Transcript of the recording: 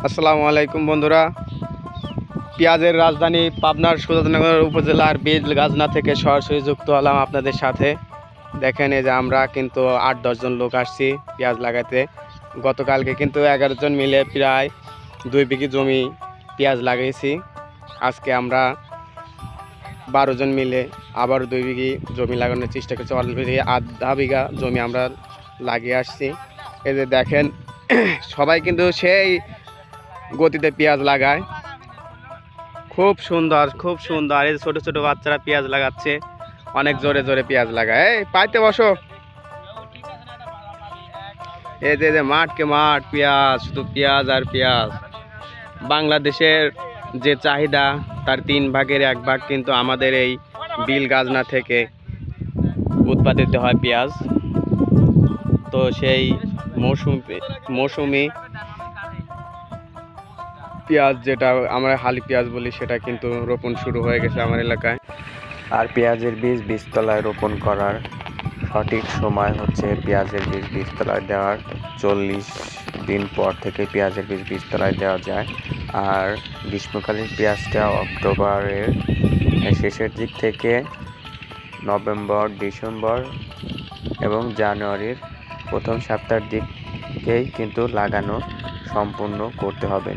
আসসালামু আলাইকুম বন্ধুরা। পেঁয়াজের রাজধানী পাবনার সুজাতনগর উপজেলার বেলগাজনা থেকে সরাসরি যুক্ত হলাম আপনাদের সাথে। দেখেন এই যে আমরা কিন্তু ৮-১০ জন লোক আসছি পেঁয়াজ লাগাতে। গতকালকে কিন্তু 11 জন মিলে প্রায় 2 বিঘি জমি পেঁয়াজ লাগিয়েছি। আজকে আমরা 12 জন মিলে আবার 2 বিঘি জমি লাগানোর চেষ্টা করছি। অলরেডি আধা বিঘা জমি আমরা লাগিয়ে আসছি। এই যে দেখেন সবাই কিন্তু সেই গতিতে পেঁয়াজ লাগায়। খুব সুন্দর খুব সুন্দর। এই ছোট ছোট বাচ্চারা পেঁয়াজ লাগাচ্ছে, অনেক জোরে জোরে পেঁয়াজ লাগায়। এই পাইতে বসো। এই যে মাঠকে মাঠ পেঁয়াজ, শুধু পেঁয়াজ আর পেঁয়াজ। বাংলাদেশের যে চাহিদা তার 3 ভাগের 1 ভাগ কিন্তু আমাদের এই বেলগাজনা থেকে উৎপাদিত হয় পেঁয়াজ। তো সেই মৌসুমি পেঁয়াজ, যেটা আমরা হালি পেঁয়াজ বলি, সেটা কিন্তু রোপণ শুরু হয়ে গেছে আমার এলাকায়। আর পেঁয়াজের বীজ বীজতলায় রোপণ করার সঠিক সময় হচ্ছে পেঁয়াজের বীজ বীজতলায় দেওয়ার 40 দিন পর থেকে পেঁয়াজের বীজ বীজতলায় দেওয়া যায়। আর গ্রীষ্মকালীন পেঁয়াজটা অক্টোবরের শেষের দিক থেকে নভেম্বর, ডিসেম্বর এবং জানুয়ারির প্রথম সপ্তাহের দিকেই কিন্তু লাগানো সম্পূর্ণ করতে হবে।